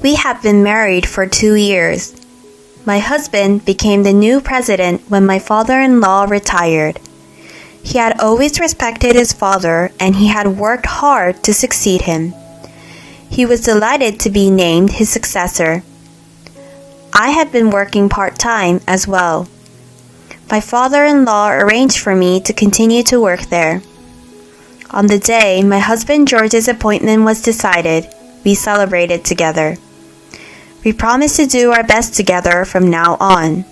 We have been married for 2 years. My husband became the new president when my father-in-law retired. He had always respected his father and he had worked hard to succeed him. He was delighted to be named his successor. I had been working part-time as well. My father-in-law arranged for me to continue to work there. On the day my husband George's appointment was decided, we celebrated together. We promised to do our best together from now on.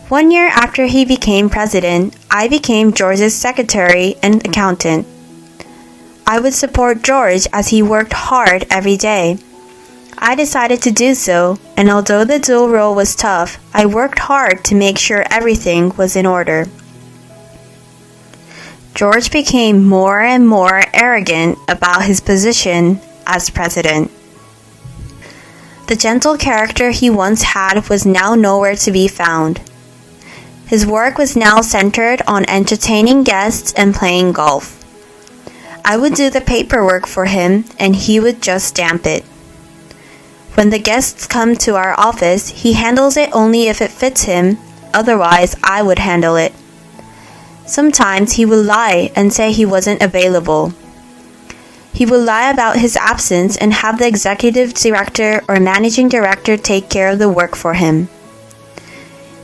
1 year after he became president, I became George's secretary and accountant. I would support George as he worked hard every day. I decided to do so, and although the dual role was tough, I worked hard to make sure everything was in order. George became more and more arrogant about his position as president. The gentle character he once had was now nowhere to be found. His work was now centered on entertaining guests and playing golf. I would do the paperwork for him and he would just stamp it. When the guests come to our office, he handles it only if it fits him, otherwise I would handle it. Sometimes he would lie and say he wasn't available. He would lie about his absence and have the executive director or managing director take care of the work for him.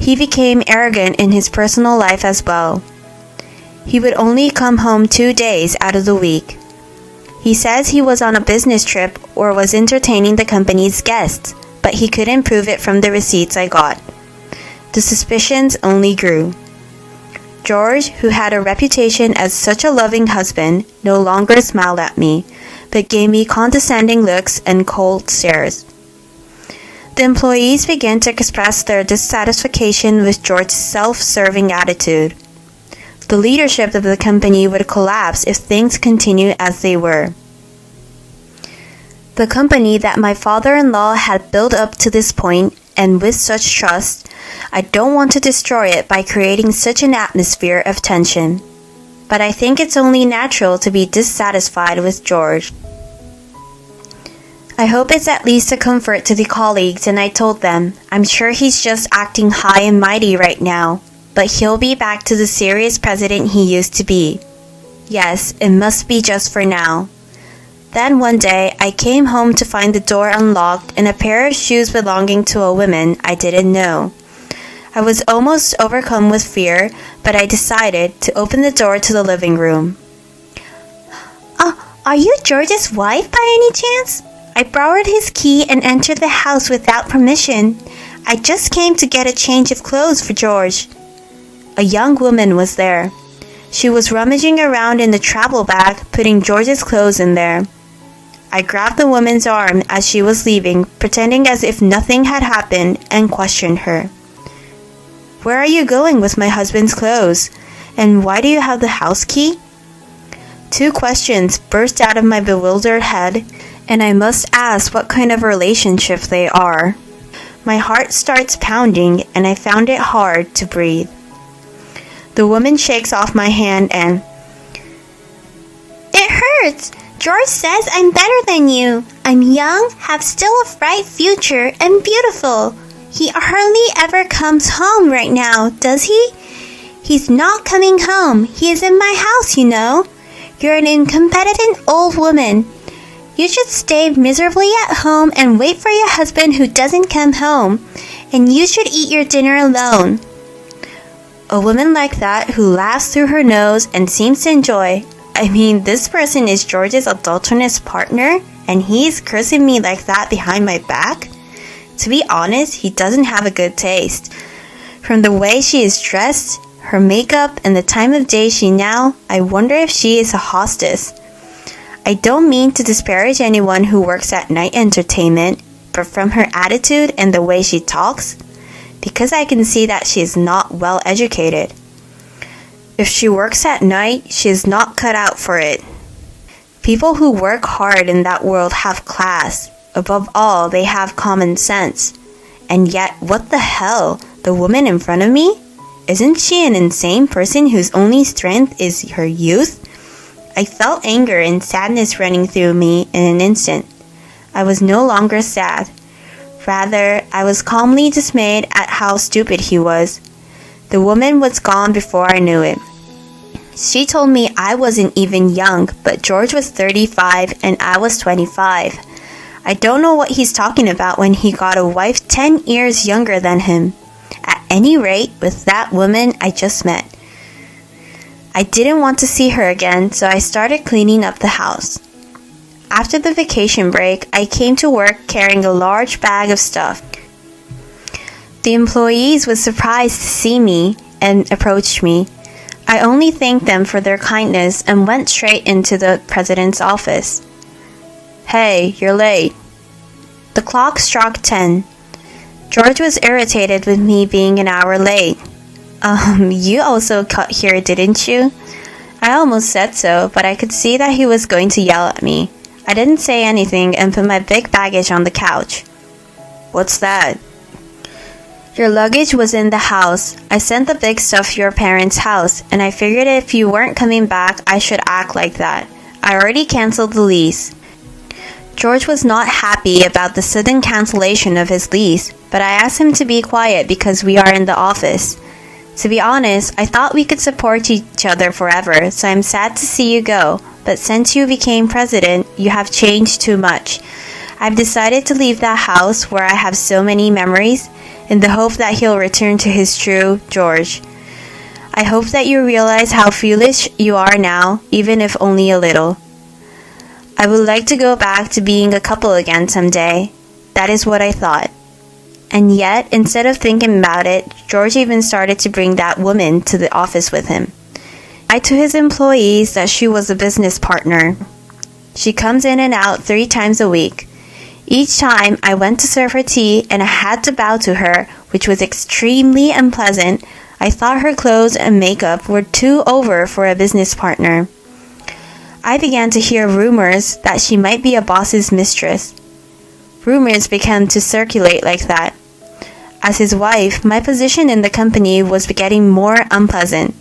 He became arrogant in his personal life as well. He would only come home 2 days out of the week. He says he was on a business trip or was entertaining the company's guests, but he couldn't prove it from the receipts I got. The suspicions only grew. George, who had a reputation as such a loving husband, no longer smiled at me, but gave me condescending looks and cold stares. The employees began to express their dissatisfaction with George's self-serving attitude. The leadership of the company would collapse if things continued as they were. The company that my father-in-law had built up to this point, and with such trust, I don't want to destroy it by creating such an atmosphere of tension. But I think it's only natural to be dissatisfied with George. I hope it's at least a comfort to the colleagues, and I told them, I'm sure he's just acting high and mighty right now, but he'll be back to the serious president he used to be. Yes, it must be just for now. Then one day, I came home to find the door unlocked and a pair of shoes belonging to a woman I didn't know. I was almost overcome with fear, but I decided to open the door to the living room. Are you George's wife by any chance? I borrowed his key and entered the house without permission. I just came to get a change of clothes for George. A young woman was there. She was rummaging around in the travel bag, putting George's clothes in there. I grabbed the woman's arm as she was leaving, pretending as if nothing had happened, and questioned her. Where are you going with my husband's clothes? And why do you have the house key? 2 questions burst out of my bewildered head, and I must ask what kind of relationship they are. My heart starts pounding, and I found it hard to breathe. The woman shakes off my hand and... It hurts! George says I'm better than you. I'm young, have still a bright future, and beautiful. He hardly ever comes home right now, does he? He's not coming home. He is in my house, you know. You're an incompetent old woman. You should stay miserably at home and wait for your husband who doesn't come home. And you should eat your dinner alone. A woman like that who laughs through her nose and seems to enjoy... this person is George's adulterous partner, and he's cursing me like that behind my back? To be honest, he doesn't have a good taste. From the way she is dressed, her makeup, and the time of day I wonder if she is a hostess. I don't mean to disparage anyone who works at night entertainment, but from her attitude and the way she talks, because I can see that she is not well educated. If she works at night, she is not cut out for it. People who work hard in that world have class. Above all, they have common sense. And yet, what the hell? The woman in front of me? Isn't she an insane person whose only strength is her youth? I felt anger and sadness running through me in an instant. I was no longer sad. Rather, I was calmly dismayed at how stupid he was. The woman was gone before I knew it. She told me I wasn't even young, but George was 35 and I was 25. I don't know what he's talking about when he got a wife 10 years younger than him. At any rate, with that woman I just met. I didn't want to see her again, so I started cleaning up the house. After the vacation break, I came to work carrying a large bag of stuff. The employees were surprised to see me and approached me. I only thanked them for their kindness and went straight into the president's office. "Hey, you're late." The clock struck 10. George was irritated with me being an hour late. You also got here, didn't you?" I almost said so, but I could see that he was going to yell at me. I didn't say anything and put my big baggage on the couch. "What's that?" "Your luggage was in the house. I sent the big stuff to your parents' house, and I figured if you weren't coming back, I should act like that. I already canceled the lease." George was not happy about the sudden cancellation of his lease, but I asked him to be quiet because we are in the office. To be honest, I thought we could support each other forever, so I'm sad to see you go, but since you became president, you have changed too much. I've decided to leave that house where I have so many memories, in the hope that he'll return to his true George. I hope that you realize how foolish you are now, even if only a little. I would like to go back to being a couple again someday. That is what I thought. And yet, instead of thinking about it, George even started to bring that woman to the office with him. I told his employees that she was a business partner. She comes in and out 3 times a week. Each time I went to serve her tea and I had to bow to her, which was extremely unpleasant. I thought her clothes and makeup were too over for a business partner. I began to hear rumors that she might be a boss's mistress. Rumors began to circulate like that. As his wife, my position in the company was getting more unpleasant.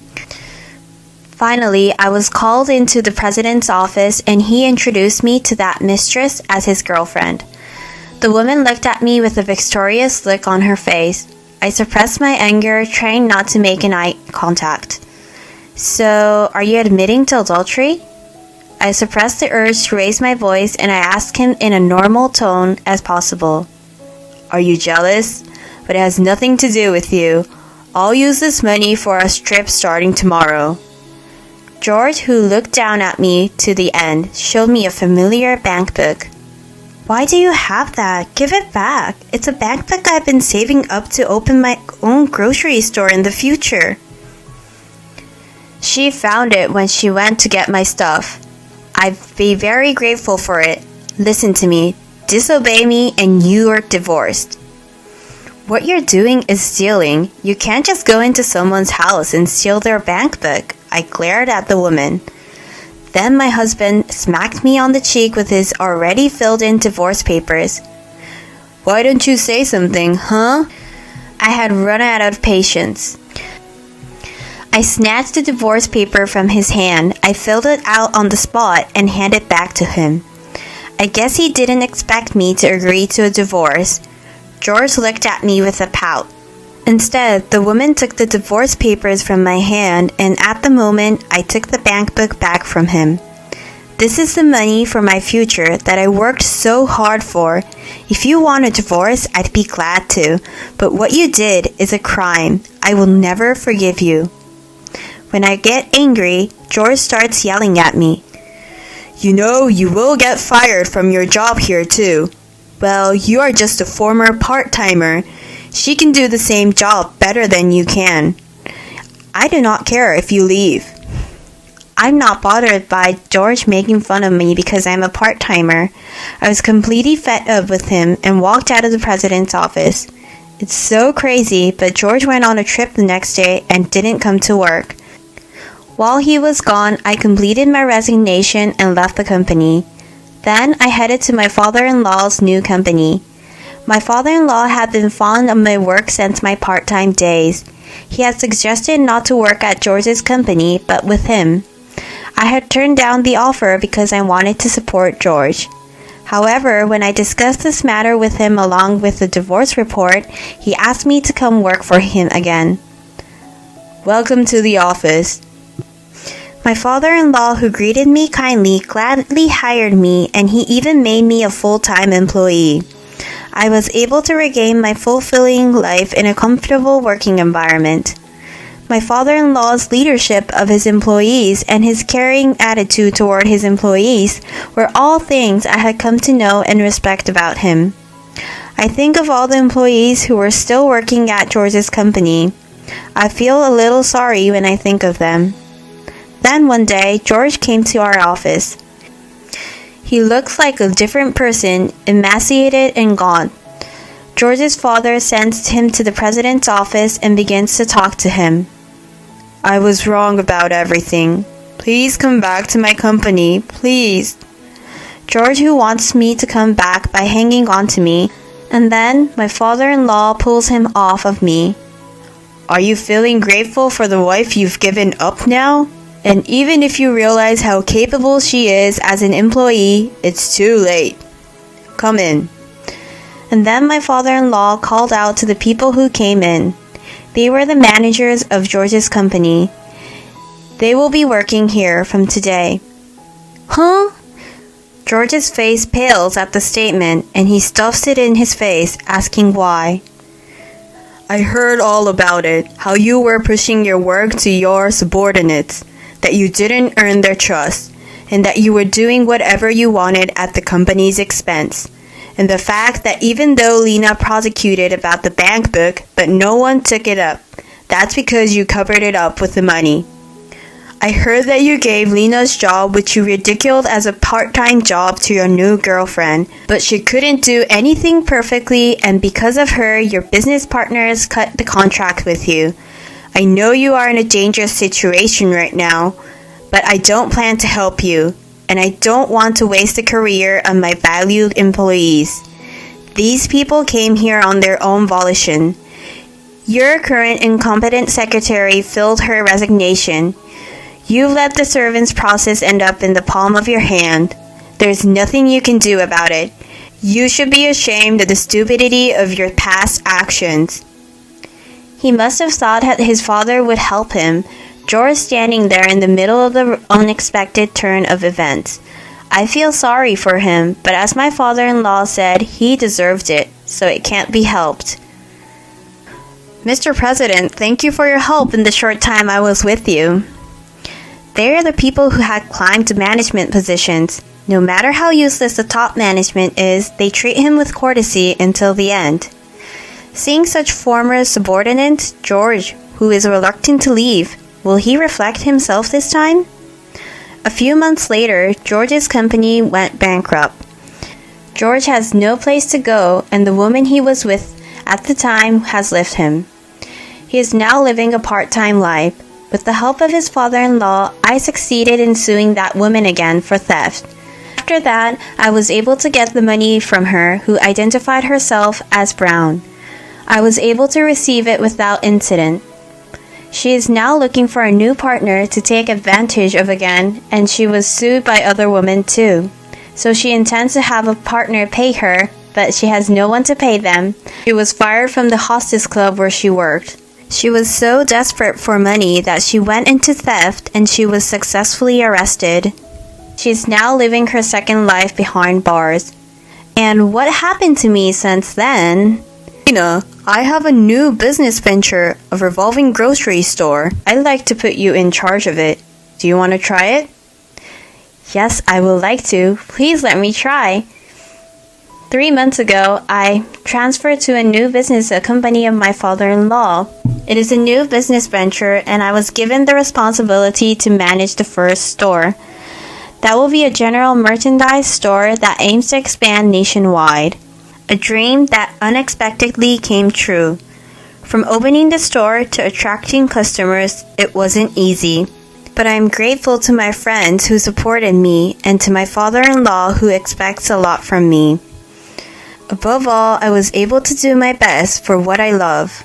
Finally, I was called into the president's office and he introduced me to that mistress as his girlfriend. The woman looked at me with a victorious look on her face. I suppressed my anger, trying not to make an eye contact. "So, are you admitting to adultery?" I suppressed the urge to raise my voice and I asked him in a normal tone as possible. "Are you jealous? But it has nothing to do with you. I'll use this money for a trip starting tomorrow." George, who looked down at me to the end, showed me a familiar bank book. "Why do you have that? Give it back. It's a bank book I've been saving up to open my own grocery store in the future." She found it when she went to get my stuff. I'd be very grateful for it. Listen to me. Disobey me and you're divorced. What you're doing is stealing. You can't just go into someone's house and steal their bank book. I glared at the woman. Then my husband smacked me on the cheek with his already filled-in divorce papers. "Why don't you say something, huh?" I had run out of patience. I snatched the divorce paper from his hand. I filled it out on the spot and handed it back to him. I guess he didn't expect me to agree to a divorce. George looked at me with a pout. Instead, the woman took the divorce papers from my hand, and at the moment, I took the bank book back from him. This is the money for my future that I worked so hard for. If you want a divorce, I'd be glad to, but what you did is a crime. I will never forgive you. When I get angry, George starts yelling at me. "You know, you will get fired from your job here too. Well, you are just a former part-timer. She can do the same job better than you can. I do not care if you leave." I'm not bothered by George making fun of me because I'm a part-timer. I was completely fed up with him and walked out of the president's office. It's so crazy, but George went on a trip the next day and didn't come to work. While he was gone, I completed my resignation and left the company. Then I headed to my father-in-law's new company. My father-in-law had been fond of my work since my part-time days. He had suggested not to work at George's company, but with him. I had turned down the offer because I wanted to support George. However, when I discussed this matter with him along with the divorce report, he asked me to come work for him again. Welcome to the office. My father-in-law, who greeted me kindly, gladly hired me, and he even made me a full-time employee. I was able to regain my fulfilling life in a comfortable working environment. My father-in-law's leadership of his employees and his caring attitude toward his employees were all things I had come to know and respect about him. I think of all the employees who were still working at George's company. I feel a little sorry when I think of them. Then one day, George came to our office. He looked like a different person, emaciated and gaunt. George's father sends him to the president's office and begins to talk to him. I was wrong about everything. Please come back to my company, please. George, who wants me to come back by hanging on to me, and then my father-in-law pulls him off of me. Are you feeling grateful for the wife you've given up now? And even if you realize how capable she is as an employee, it's too late. Come in. And then my father-in-law called out to the people who came in. They were the managers of George's company. They will be working here from today. Huh? George's face pales at the statement, and he stuffs it in his face, asking why. I heard all about it, how you were pushing your work to your subordinates, that you didn't earn their trust, and that you were doing whatever you wanted at the company's expense. And the fact that even though Lena prosecuted about the bank book, but no one took it up, that's because you covered it up with the money. I heard that you gave Lena's job, which you ridiculed as a part-time job, to your new girlfriend, but she couldn't do anything perfectly, and because of her, your business partners cut the contract with you. I know you are in a dangerous situation right now, but I don't plan to help you. And I don't want to waste the career of my valued employees. These people came here on their own volition. Your current incompetent secretary filled her resignation. You let the servants' process end up in the palm of your hand. There's nothing you can do about it. You should be ashamed of the stupidity of your past actions. He must have thought that his father would help him. George standing there in the middle of the unexpected turn of events. I feel sorry for him, but as my father-in-law said, he deserved it, so it can't be helped. Mr. President, thank you for your help in the short time I was with you. They are the people who had climbed to management positions. No matter how useless the top management is, they treat him with courtesy until the end. Seeing such former subordinates, George, who is reluctant to leave, will he reflect himself this time? A few months later, George's company went bankrupt. George has no place to go, and the woman he was with at the time has left him. He is now living a part-time life. With the help of his father-in-law, I succeeded in suing that woman again for theft. After that, I was able to get the money from her, who identified herself as Brown. I was able to receive it without incident. She is now looking for a new partner to take advantage of again, and she was sued by other women too. So she intends to have a partner pay her, but she has no one to pay them. She was fired from the hostess club where she worked. She was so desperate for money that she went into theft, and she was successfully arrested. She is now living her second life behind bars. And what happened to me since then? Lena, I have a new business venture, a revolving grocery store. I'd like to put you in charge of it. Do you want to try it? Yes, I would like to. Please let me try. 3 months ago, I transferred to a new business, a company of my father-in-law. It is a new business venture, and I was given the responsibility to manage the first store. That will be a general merchandise store that aims to expand nationwide. A dream that unexpectedly came true. From opening the store to attracting customers, it wasn't easy. But I'm grateful to my friends who supported me and to my father-in-law who expects a lot from me. Above all, I was able to do my best for what I love.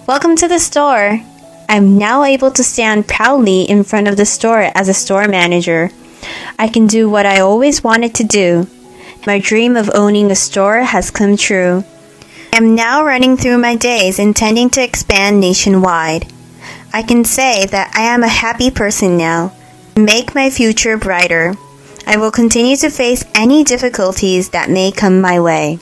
Welcome to the store. I'm now able to stand proudly in front of the store as a store manager. I can do what I always wanted to do. My dream of owning a store has come true. I am now running through my days intending to expand nationwide. I can say that I am a happy person now. Make my future brighter. I will continue to face any difficulties that may come my way.